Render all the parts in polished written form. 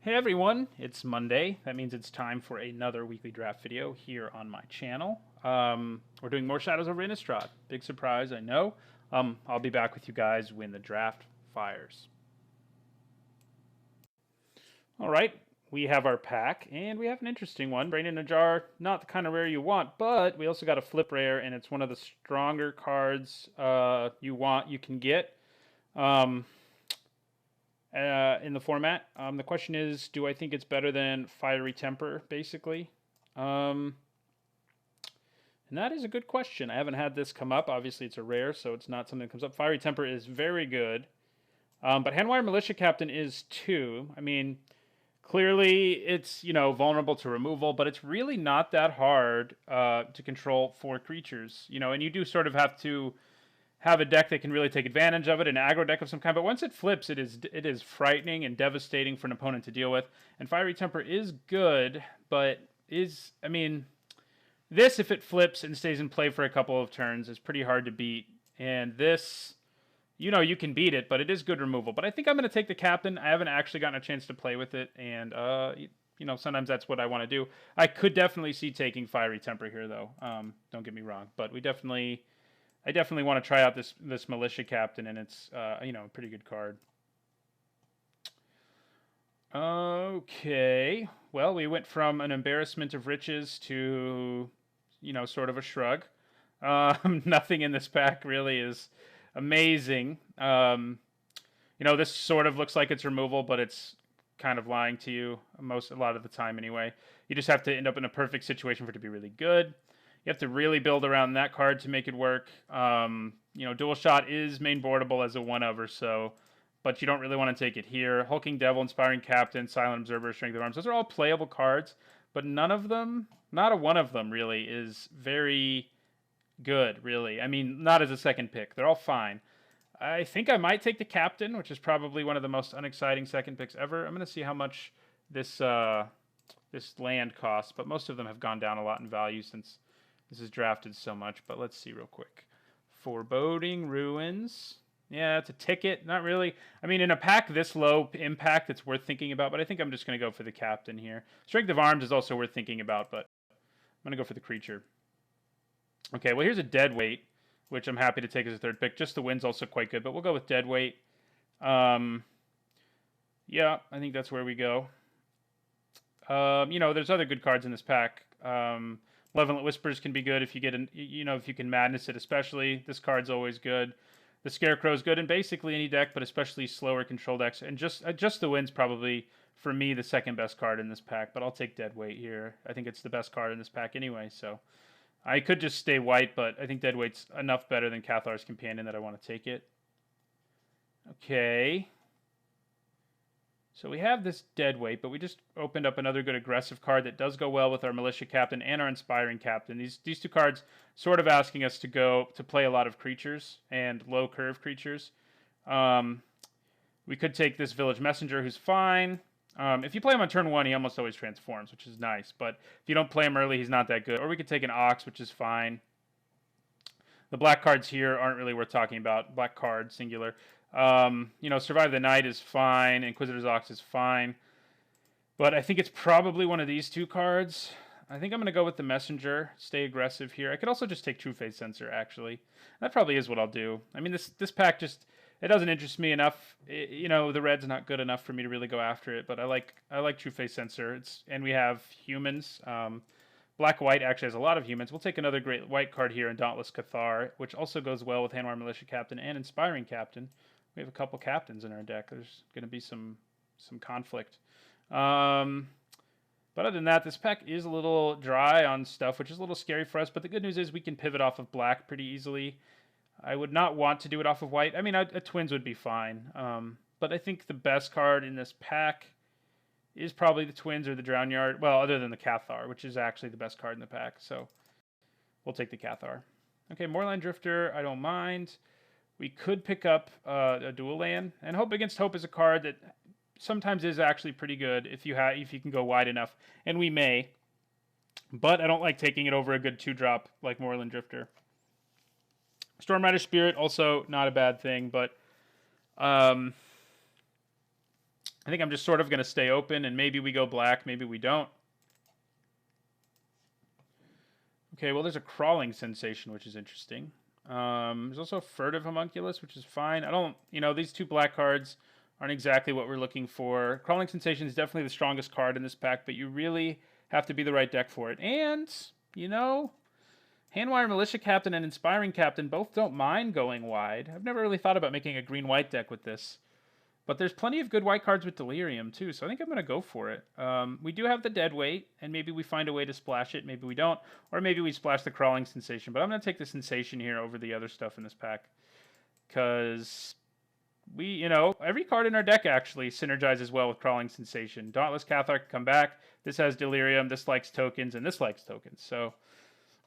Hey everyone, it's Monday. That means it's time for another weekly draft video here on my channel. We're doing more Shadows over Innistrad. Big surprise, I know. I'll be back with you guys when the draft fires. All right, we have our pack, and we have an interesting one. Brain in a Jar, not the kind of rare you want, but we also got a flip rare, and it's one of the stronger cards you can get. In the format. The question is, do I think it's better than Fiery Temper, basically? And that is a good question. I haven't had this come up. Obviously, it's a rare, so it's not something that comes up. Fiery Temper is very good. But Handwire Militia Captain is too. I mean, clearly it's, vulnerable to removal, but it's really not that hard to control 4 creatures. And you do sort of have to have a deck that can really take advantage of it, an aggro deck of some kind. But once it flips, it is frightening and devastating for an opponent to deal with. And Fiery Temper is good, but this, if it flips and stays in play for a couple of turns, is pretty hard to beat. And this, you can beat it, but it is good removal. But I think I'm going to take the Captain. I haven't actually gotten a chance to play with it, and sometimes that's what I want to do. I could definitely see taking Fiery Temper here, though. Don't get me wrong, but I definitely want to try out this Militia Captain, and it's a pretty good card. Okay, well, we went from an embarrassment of riches to sort of a shrug. Nothing in this pack really is amazing. This sort of looks like it's removal, but it's kind of lying to you a lot of the time anyway. You just have to end up in a perfect situation for it to be really good. You have to really build around that card to make it work. Dual Shot is main boardable as a 1-of or so, but you don't really want to take it here. Hulking Devil, Inspiring Captain, Silent Observer, Strength of Arms, those are all playable cards, but none of them, not a one of them really, is very good, really. I mean, not as a second pick. They're all fine. I think I might take the Captain, which is probably one of the most unexciting second picks ever. I'm going to see how much this land costs, but most of them have gone down a lot in value since this is drafted so much, but let's see real quick. Foreboding Ruins. Yeah, it's a ticket. Not really. I mean, in a pack this low impact, it's worth thinking about, but I think I'm just going to go for the Captain here. Strength of Arms is also worth thinking about, but I'm going to go for the creature. Okay, well, here's a Deadweight, which I'm happy to take as a third pick. Just the wind's also quite good, but we'll go with Deadweight. Yeah, I think that's where we go. There's other good cards in this pack. Malevolent Whispers can be good if you get if you can Madness it, especially. This card's always good. The Scarecrow's good in basically any deck, but especially slower control decks. And just the Wind's probably, for me, the second best card in this pack, but I'll take Deadweight here. I think it's the best card in this pack anyway, so I could just stay white, but I think Deadweight's enough better than Cathar's Companion that I want to take it. Okay. So we have this Deadweight, but we just opened up another good aggressive card that does go well with our Militia Captain and our Inspiring Captain. These two cards sort of asking us to play a lot of creatures and low curve creatures. We could take this Village Messenger, who's fine. If you play him on turn 1, he almost always transforms, which is nice. But if you don't play him early, he's not that good. Or we could take an Ox, which is fine. The black cards here aren't really worth talking about. Black card, singular. Survive the Night is fine. Inquisitor's Ox is fine. But I think it's probably one of these two cards. I think I'm going to go with the Messenger. Stay aggressive here. I could also just take True Face Sensor, actually. That probably is what I'll do. I mean, this pack just, it doesn't interest me enough. The red's not good enough for me to really go after it. But I like True Face Sensor. And we have humans. Black-White actually has a lot of humans. We'll take another great white card here in Dauntless Cathar, which also goes well with Handwire Militia Captain and Inspiring Captain. We have a couple captains in our deck. There's going to be some conflict. But other than that, this pack is a little dry on stuff, which is a little scary for us. But the good news is we can pivot off of black pretty easily. I would not want to do it off of white. I mean, a Twins would be fine. But I think the best card in this pack is probably the Twins or the Drown Yard. Well, other than the Cathar, which is actually the best card in the pack. So we'll take the Cathar. Okay, Moorline Drifter, I don't mind. We could pick up a dual land, and Hope Against Hope is a card that sometimes is actually pretty good if you can go wide enough, and we may. But I don't like taking it over a good 2-drop like Moorland Drifter. Stormrider Spirit, also not a bad thing, but I think I'm just sort of going to stay open, and maybe we go black, maybe we don't. Okay, well, there's a crawling sensation, which is interesting. There's also a furtive homunculus, which is fine. I don't, these two black cards aren't exactly what we're looking for. Crawling sensation is definitely the strongest card in this pack, but you really have to be the right deck for it. And, Handwire Militia Captain and Inspiring Captain both don't mind going wide. I've never really thought about making a green-white deck with this. But there's plenty of good white cards with Delirium, too, so I think I'm going to go for it. We do have the dead weight, and maybe we find a way to splash it. Maybe we don't. Or maybe we splash the crawling sensation. But I'm going to take the sensation here over the other stuff in this pack. Because every card in our deck actually synergizes well with crawling sensation. Dauntless Cathar can come back. This has Delirium. This likes tokens, and this likes tokens. So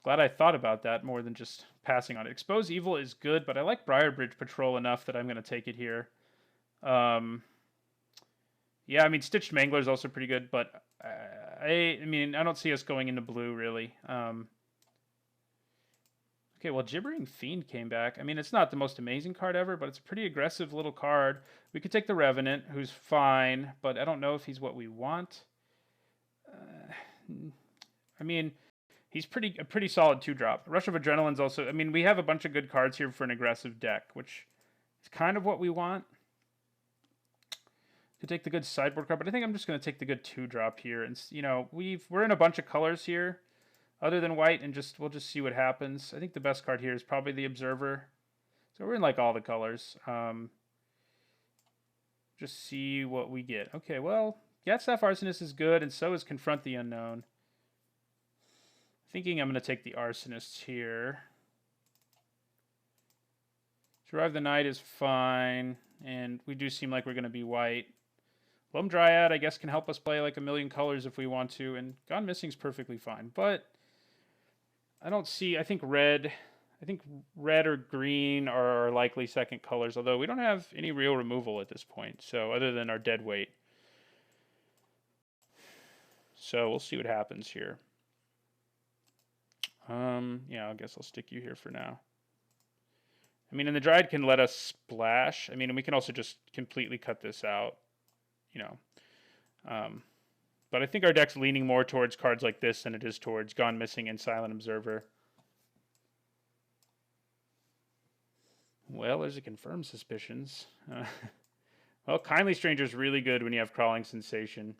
glad I thought about that more than just passing on it. Expose Evil is good, but I like Briarbridge Patrol enough that I'm going to take it here. Yeah, I mean, Stitched Mangler is also pretty good, but I don't see us going into blue, really. Okay, well, Gibbering Fiend came back. I mean, it's not the most amazing card ever, but it's a pretty aggressive little card. We could take the Revenant, who's fine, but I don't know if he's what we want. I mean, he's a pretty solid 2-drop. Rush of Adrenaline's also... I mean, we have a bunch of good cards here for an aggressive deck, which is kind of what we want. Could take the good sideboard card, but I think I'm just going to take the good 2-drop here. And, we're in a bunch of colors here other than white, and we'll just see what happens. I think the best card here is probably the Observer. So we're in, like, all the colors. Just see what we get. Okay, well, Gatstaff Arsonist is good, and so is Confront the Unknown. Thinking I'm going to take the Arsonist here. Survive the Night is fine, and we do seem like we're going to be white. Loam Dryad, I guess, can help us play like a million colors if we want to, and Gone Missing is perfectly fine. But I don't see... I think red or green are our likely second colors, although we don't have any real removal at this point, so other than our dead weight. So we'll see what happens here. Yeah, I guess I'll stick you here for now. I mean, and the Dryad can let us splash. I mean, and we can also just completely cut this out, But I think our deck's leaning more towards cards like this than it is towards Gone Missing and Silent Observer. Well, there's a confirmed suspicions. Well, Kindly Stranger's really good when you have Crawling Sensation.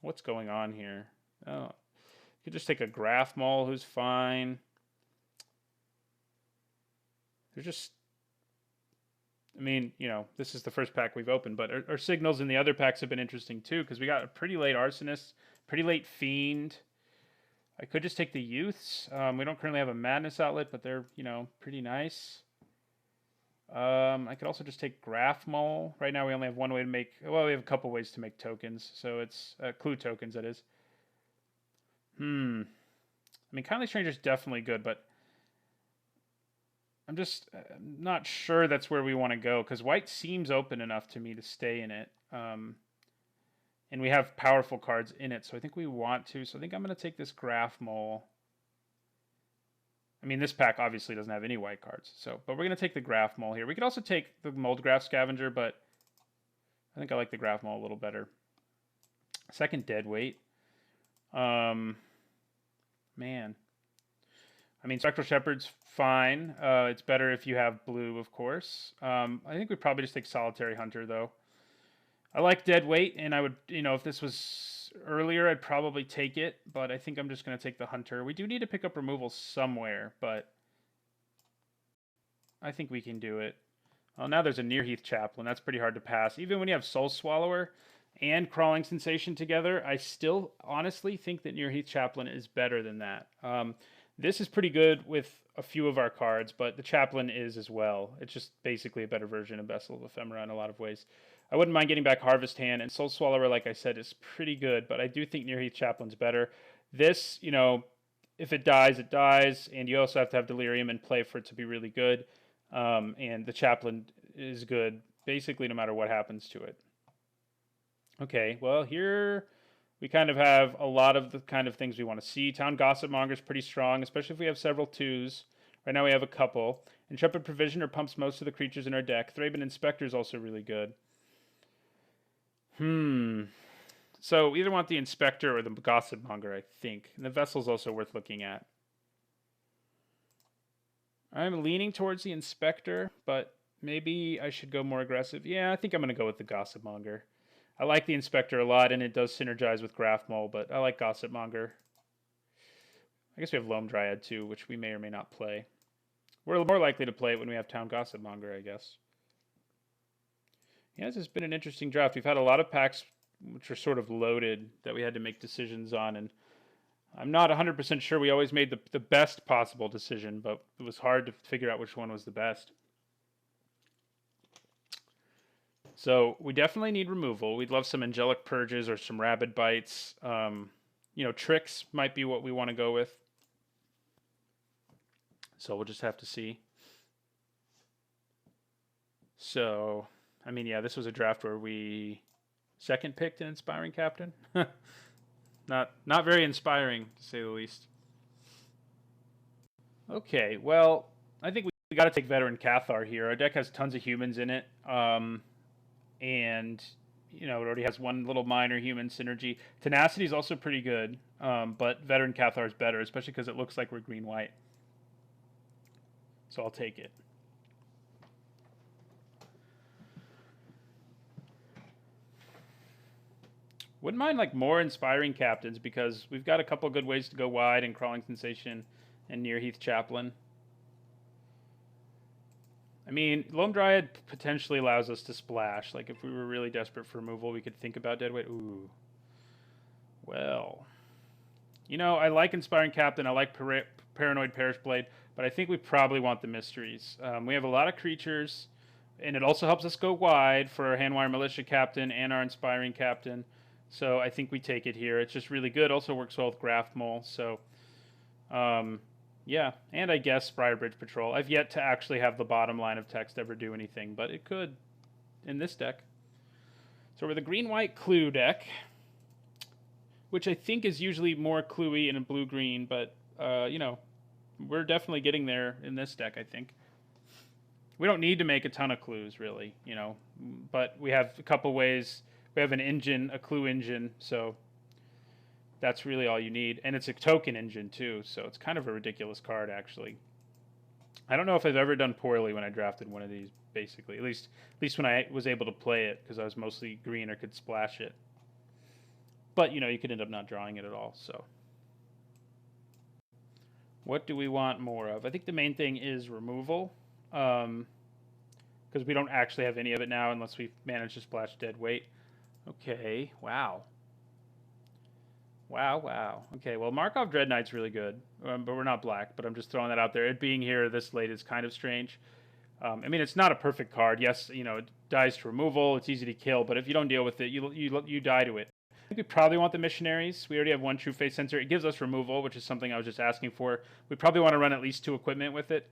What's going on here? Oh, you could just take a Graph Maul who's fine. There's just... I mean, this is the first pack we've opened, but our signals in the other packs have been interesting too, because we got a pretty late Arsonist, pretty late Fiend. I could just take the Youths. We don't currently have a Madness Outlet, but they're, pretty nice. I could also just take Graph Maul. Right now we only have one way to make... Well, we have a couple ways to make tokens, so it's... clue tokens, that is. I mean, Kindly Stranger's definitely good, but... I'm just not sure that's where we want to go, because white seems open enough to me to stay in it. And we have powerful cards in it, so I think we want to. So I think I'm going to take this Graph Mole. I mean, this pack obviously doesn't have any white cards, but we're going to take the Graph Mole here. We could also take the Mold Graph Scavenger, but I think I like the Graph Mole a little better. Second Deadweight. Man. I mean, Spectral Shepherd's fine. It's better if you have blue, of course. I think we'd probably just take Solitary Hunter, though. I like Deadweight, and I would, if this was earlier, I'd probably take it, but I think I'm just going to take the Hunter. We do need to pick up removal somewhere, but I think we can do it. Well, now there's a Nearheath Chaplain. That's pretty hard to pass. Even when you have Soul Swallower and Crawling Sensation together, I still honestly think that Nearheath Chaplain is better than that. This is pretty good with a few of our cards, but the Chaplain is as well. It's just basically a better version of Vessel of Ephemera in a lot of ways. I wouldn't mind getting back Harvest Hand, and Soul Swallower, like I said, is pretty good, but I do think Nearheath Chaplain's better. This, if it dies, it dies, and you also have to have Delirium in play for it to be really good, and the Chaplain is good basically no matter what happens to it. Okay, well, here we kind of have a lot of the kind of things we want to see. Town Gossip Monger is pretty strong, especially if we have several twos. Right now we have a couple. Intrepid Provisioner pumps most of the creatures in our deck. Thraben Inspector is also really good. So we either want the Inspector or the Gossip Monger, I think. And the Vessel's also worth looking at. I'm leaning towards the Inspector, but maybe I should go more aggressive. Yeah, I think I'm going to go with the Gossip Monger. I like the Inspector a lot, and it does synergize with Graph Mole, but I like Gossip Monger. I guess we have Loam Dryad too, which we may or may not play. We're more likely to play it when we have Town Gossip Monger, I guess. Yeah, this has been an interesting draft. We've had a lot of packs which are sort of loaded that we had to make decisions on, and I'm not 100% sure we always made the best possible decision, but it was hard to figure out which one was the best. So we definitely need removal. We'd love some Angelic Purges or some Rabid Bites. Tricks might be what we want to go with. So we'll just have to see. So, I mean, yeah, this was a draft where we second picked an Inspiring Captain. Not very inspiring, to say the least. Okay, well, I think we got to take Veteran Cathar here. Our deck has tons of humans in it. And, it already has one little minor human synergy. Tenacity is also pretty good, but Veteran Cathar is better, especially because it looks like we're green-white. So I'll take it. Wouldn't mind more Inspiring Captains because we've got a couple good ways to go wide in Crawling Sensation and Near Heath Chaplain. I mean, Loam Dryad potentially allows us to splash. Like, if we were really desperate for removal, we could think about Deadweight. Ooh. Well. I like Inspiring Captain. I like Paranoid Parish Blade. But I think we probably want the Mysteries. We have a lot of creatures. And it also helps us go wide for our Handwire Militia Captain and our Inspiring Captain. So I think we take it here. It's just really good. Also works well with Graph Mole. So, yeah, and I guess Briarbridge Patrol. I've yet to actually have the bottom line of text ever do anything, but it could in this deck. So we're the green-white clue deck, which I think is usually more cluey in a blue-green, but, we're definitely getting there in this deck, I think. We don't need to make a ton of clues, really, but we have a couple ways. We have an engine, a clue engine, so that's really all you need. And it's a token engine, too, so it's kind of a ridiculous card, actually. I don't know if I've ever done poorly when I drafted one of these, basically. At least when I was able to play it, because I was mostly green or could splash it. But, you could end up not drawing it at all, so. What do we want more of? I think the main thing is removal, because we don't actually have any of it now unless we manage to splash Deadweight. Okay, wow. Wow. Okay, well, Markov Dread Knight's really good, but we're not black, but I'm just throwing that out there. It being here this late is kind of strange. I mean, it's not a perfect card. Yes, it dies to removal. It's easy to kill, but if you don't deal with it, you die to it. I think we probably want the Missionaries. We already have one True Face Sensor. It gives us removal, which is something I was just asking for. We probably want to run at least 2 equipment with it,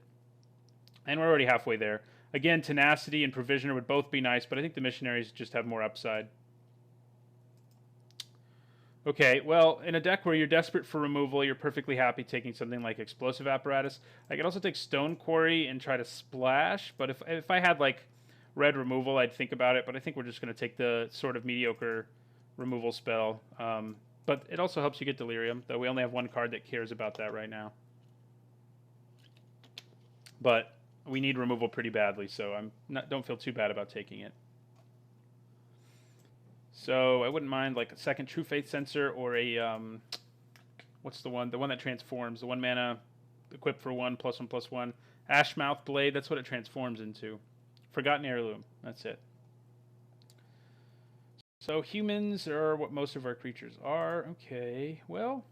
and we're already halfway there. Again, Tenacity and Provisioner would both be nice, but I think the Missionaries just have more upside. Okay, well, in a deck where you're desperate for removal, you're perfectly happy taking something like Explosive Apparatus. I could also take Stone Quarry and try to splash, but if I had, red removal, I'd think about it, but I think we're just going to take the sort of mediocre removal spell. But it also helps you get Delirium, though we only have one card that cares about that right now. But we need removal pretty badly, so don't feel too bad about taking it. So I wouldn't mind a second True Faith Sensor or a what's the one? The one that transforms. The 1 mana, equip for 1/1/1. Ashmouth Blade. That's what it transforms into. Forgotten Heirloom. That's it. So humans are what most of our creatures are. Okay. Well,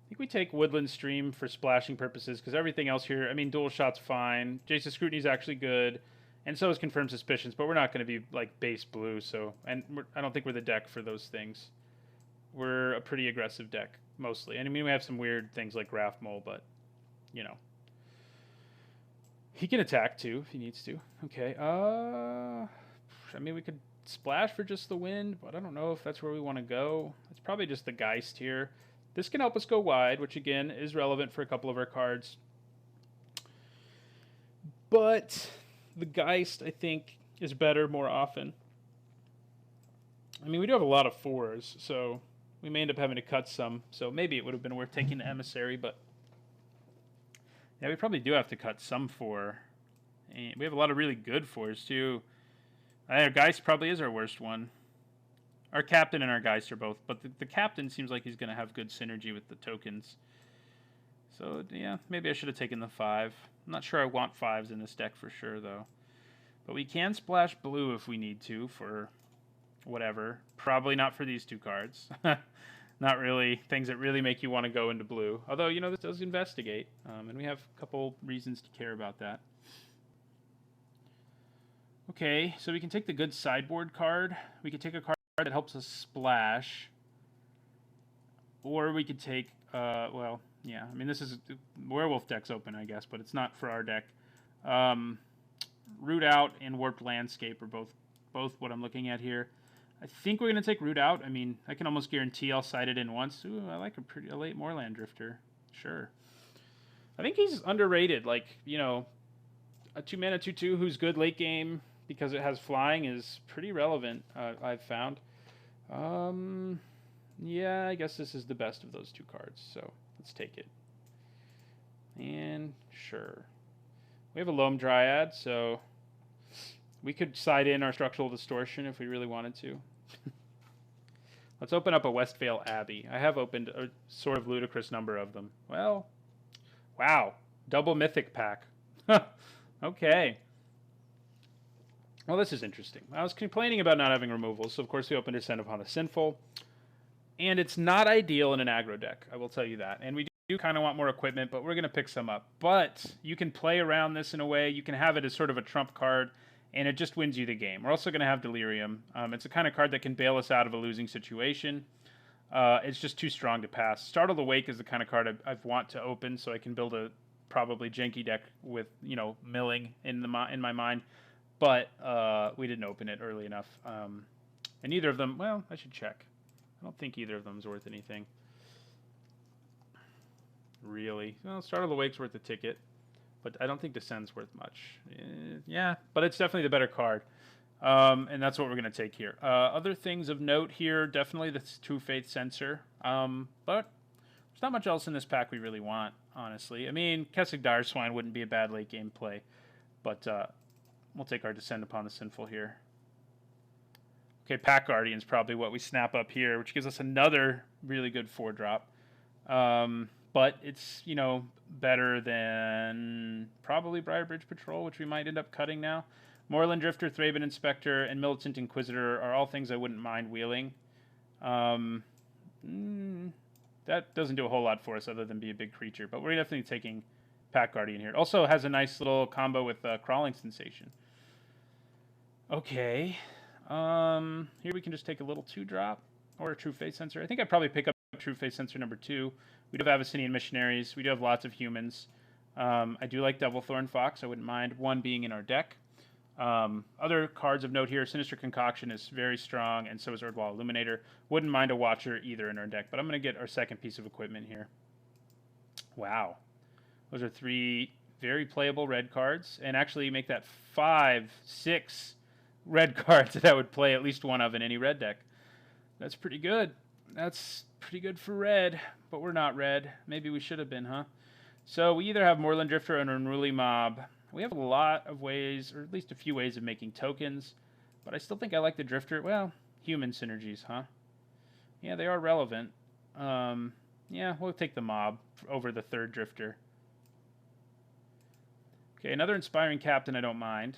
I think we take Woodland Stream for splashing purposes because everything else here. I mean, Dual Shot's fine. Jace of Scrutiny is actually good. And so is Confirmed Suspicions, but we're not going to be base blue, so I don't think we're the deck for those things. We're a pretty aggressive deck, mostly. And I mean, we have some weird things like Graph Mole, but, he can attack, too, if he needs to. Okay, I mean, we could splash for just the wind, but I don't know if that's where we want to go. It's probably just the Geist here. This can help us go wide, which, again, is relevant for a couple of our cards. But the Geist, I think, is better more often. I mean, we do have a lot of 4s, so we may end up having to cut some. So maybe it would have been worth taking the Emissary, but yeah, we probably do have to cut some 4. And we have a lot of really good 4s, too. Our Geist probably is our worst one. Our Captain and our Geist are both, but the Captain seems like he's going to have good synergy with the tokens. So, yeah, maybe I should have taken the 5. I'm not sure I want 5s in this deck for sure, though. But we can splash blue if we need to for whatever. Probably not for these 2 cards. Not really things that really make you want to go into blue. Although, you know, this does investigate, and we have a couple reasons to care about that. Okay, so we can take the good sideboard card. We could take a card that helps us splash. Or we could take, well, yeah, I mean, this is Werewolf deck's open, I guess, but it's not for our deck. Root Out and Warped Landscape are both what I'm looking at here. I think we're going to take Root Out. I mean, I can almost guarantee I'll side it in once. Ooh, I like a late Moorland Drifter. Sure. I think he's underrated. Like, you know, a 2-mana 2/2 who's good late game because it has flying is pretty relevant, I've found. Yeah, I guess this is the best of those 2 cards, so let's take it. And sure. We have a Loam Dryad, so we could side in our Structural Distortion if we really wanted to. Let's open up a Westvale Abbey. I have opened a sort of ludicrous number of them. Well, wow. Double Mythic pack. Okay. Well, this is interesting. I was complaining about not having removals, so of course we opened Descent Upon the Sinful. And it's not ideal in an aggro deck, I will tell you that. And we do kind of want more equipment, but we're going to pick some up. But you can play around this in a way. You can have it as sort of a trump card, and it just wins you the game. We're also going to have Delirium. It's a kind of card that can bail us out of a losing situation. It's just too strong to pass. Startled Awake is the kind of card I want to open, so I can build a probably janky deck with, you know, milling in my mind. But we didn't open it early enough. And neither of them, well, I should check. I don't think either of them is worth anything. Really. Well, Startled Awake's worth a ticket. But I don't think Descend's worth much. Yeah, but it's definitely the better card. And that's what we're going to take here. Other things of note here, definitely the True Faith Sensor. But there's not much else in this pack we really want, honestly. I mean, Kessig Direswine wouldn't be a bad late game play. But we'll take our Descend Upon the Sinful here. Okay, Pack Guardian's probably what we snap up here, which gives us another really good 4-drop. But it's, you know, better than probably Briarbridge Patrol, which we might end up cutting now. Moorland Drifter, Thraben Inspector, and Militant Inquisitor are all things I wouldn't mind wheeling. That doesn't do a whole lot for us other than be a big creature, but we're definitely taking Pack Guardian here. It also has a nice little combo with Crawling Sensation. Okay. Here we can just take a little 2-drop or a True Faith Sensor. I think I'd probably pick up True Faith Sensor number 2. We do have Abyssinian Missionaries. We do have lots of humans. I do like Devilthorn Fox. I wouldn't mind one being in our deck. Other cards of note here, Sinister Concoction is very strong, and so is Erdwall Illuminator. Wouldn't mind a Watcher either in our deck, but I'm going to get our second piece of equipment here. Wow. Those are 3 very playable red cards, and actually make that 5, 6 red cards that I would play at least one of in any red deck. That's pretty good. That's pretty good for red, but we're not red. Maybe we should have been, huh? So we either have Moorland Drifter and Unruly Mob. We have a lot of ways, or at least a few ways of making tokens, but I still think I like the Drifter. Well, human synergies, huh? Yeah, they are relevant. Yeah, we'll take the Mob over the 3rd Drifter. Okay, another Inspiring Captain I don't mind.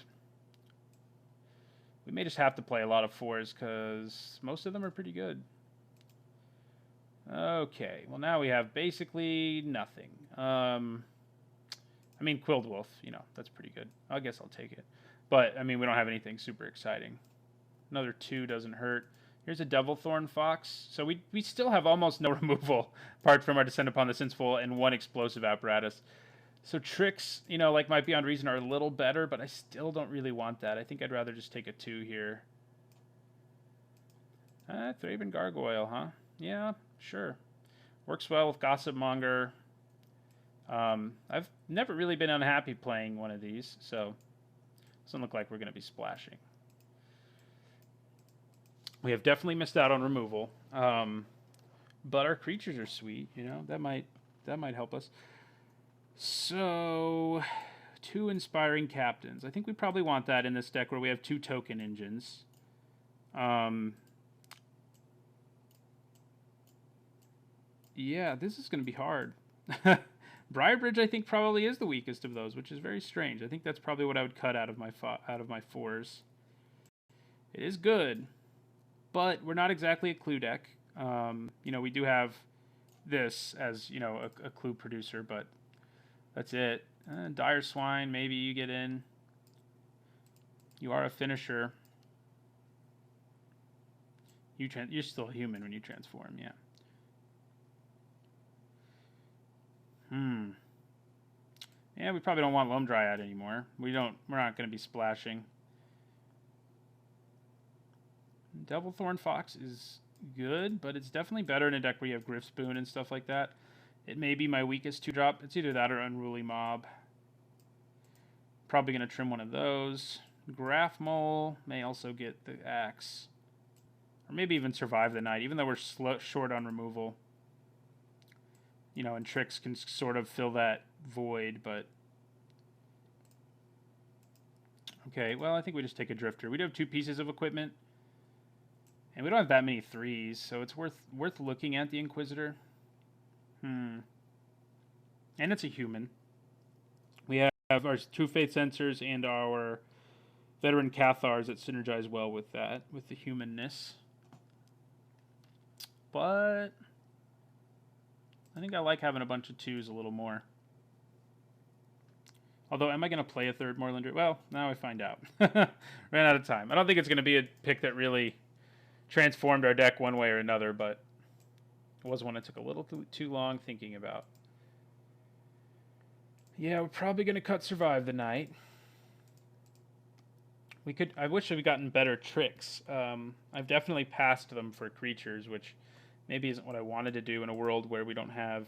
We may just have to play a lot of 4s because most of them are pretty good. Okay, well now we have basically nothing. I mean, Quilled Wolf, you know, that's pretty good. I guess I'll take it. But, I mean, we don't have anything super exciting. Another 2 doesn't hurt. Here's a Devilthorn Fox. So we still have almost no removal apart from our Descend Upon the Sinful and 1 Explosive Apparatus. So tricks, you know, like might Beyond Reason are a little better, but I still don't really want that. I think I'd rather just take a 2 here. Thraben Gargoyle, huh? Yeah, sure. Works well with Gossip Monger. I've never really been unhappy playing one of these, so doesn't look like we're going to be splashing. We have definitely missed out on removal, but our creatures are sweet. You know, that might help us. So, 2 Inspiring Captains. I think we probably want that in this deck where we have 2 token engines. Yeah, this is going to be hard. Briarbridge, I think, probably is the weakest of those, which is very strange. I think that's probably what I would cut out of my 4s. It is good, but we're not exactly a clue deck. You know, we do have this as, you know, a clue producer, but that's it. Dire Swine, maybe you get in. You are a finisher. You're still human when you transform, yeah. Yeah, we probably don't want Loam Dryad anymore. We're not going to be splashing. Devilthorn Fox is good, but it's definitely better in a deck where you have Griff Spoon and stuff like that. It may be my weakest 2-drop. It's either that or Unruly Mob. Probably going to trim one of those. Graph Mole may also get the axe. Or maybe even survive the night, even though we're short on removal. You know, and Tricks can sort of fill that void, but... Okay, well, I think we just take a Drifter. We do have 2 pieces of equipment. And we don't have that many 3s, so it's worth looking at the Inquisitor. And it's a human. We have our 2 Faith Sensors and our Veteran Cathars that synergize well with that, with the humanness. But I think I like having a bunch of 2s a little more. Although, am I going to play a 3rd Moorland? Well, now I find out. Ran out of time. I don't think it's going to be a pick that really transformed our deck one way or another, but it was one I took a little too long thinking about. Yeah, we're probably going to cut Survive the Night. I wish we'd gotten better tricks. I've definitely passed them for creatures, which maybe isn't what I wanted to do in a world where we don't have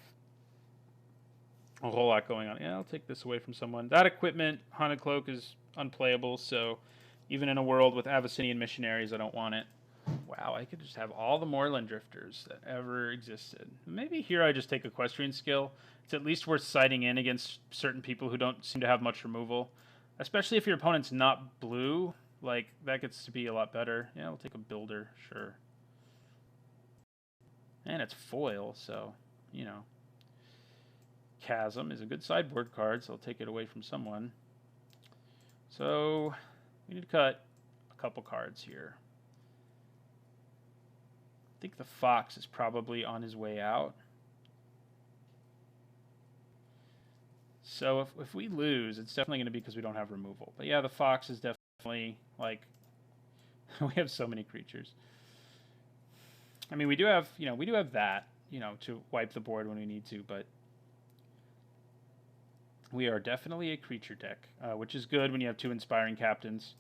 a whole lot going on. Yeah, I'll take this away from someone. That equipment, Haunted Cloak, is unplayable, so even in a world with Abyssinian Missionaries, I don't want it. Wow, I could just have all the Moorland Drifters that ever existed. Maybe here I just take Equestrian Skill. It's at least worth sighting in against certain people who don't seem to have much removal. Especially if your opponent's not blue, like, that gets to be a lot better. Yeah, we'll take a Builder, sure. And it's foil, so, you know. Chasm is a good sideboard card, so I'll take it away from someone. So, we need to cut a couple cards here. I think the Fox is probably on his way out. So if we lose, it's definitely going to be because we don't have removal. But yeah, the Fox is definitely, like, we have so many creatures. I mean, we do have that, you know, to wipe the board when we need to, but we are definitely a creature deck, which is good when you have 2 Inspiring Captains.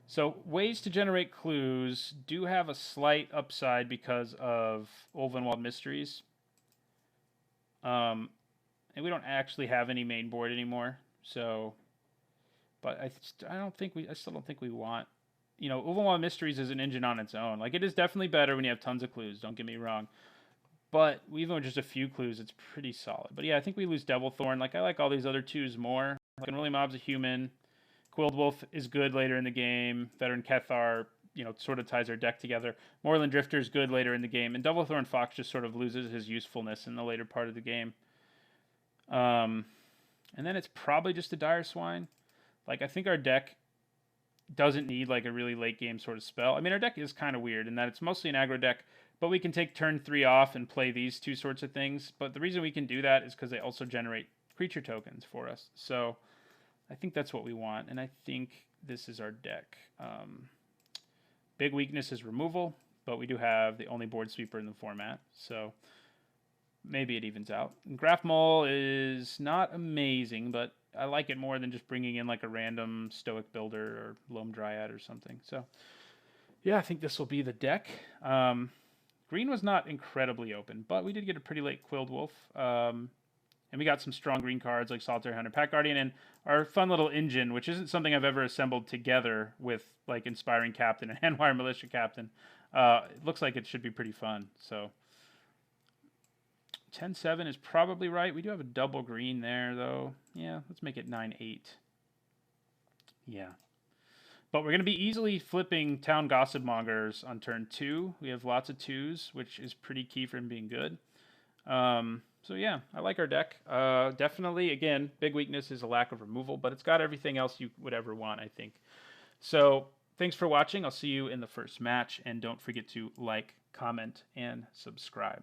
So ways to generate clues do have a slight upside because of Ulvenwald Mysteries. And we don't actually have any main board anymore, so. But I still don't think we want. You know, Ulvenwald Mysteries is an engine on its own. Like, it is definitely better when you have tons of clues. Don't get me wrong. But even with just a few clues, it's pretty solid. But yeah, I think we lose Devilthorn. Like, I like all these other 2s more. Like, Unruly Mob's a human. Quilled Wolf is good later in the game. Veteran Cathar, you know, sort of ties our deck together. Moorland Drifter is good later in the game. And Devilthorn Fox just sort of loses his usefulness in the later part of the game. And then it's probably just a Dire Swine. Like, I think our deck doesn't need, like, a really late game sort of spell. I mean, our deck is kind of weird in that it's mostly an aggro deck, but we can take turn 3 off and play these 2 sorts of things. But the reason we can do that is because they also generate creature tokens for us. So I think that's what we want, and I think this is our deck. Big weakness is removal, but we do have the only board sweeper in the format, so maybe it evens out. And Graph Mole is not amazing, but I like it more than just bringing in like a random Stoic Builder or Loam Dryad or something. So yeah, I think this will be the deck. Green was not incredibly open, but we did get a pretty late Quilled Wolf. And we got some strong green cards like Solitary Hunter, Pack Guardian, and our fun little engine, which isn't something I've ever assembled together with like Inspiring Captain and Handwire Militia Captain. It looks like it should be pretty fun. So 10-7 is probably right. We do have a double green there, though. Yeah, let's make it 9-8. Yeah. But we're going to be easily flipping Town Gossip Mongers on turn 2. We have lots of 2s, which is pretty key for him being good. So yeah, I like our deck. Definitely, again, big weakness is a lack of removal, but it's got everything else you would ever want, I think. So thanks for watching. I'll see you in the first match, and don't forget to like, comment, and subscribe.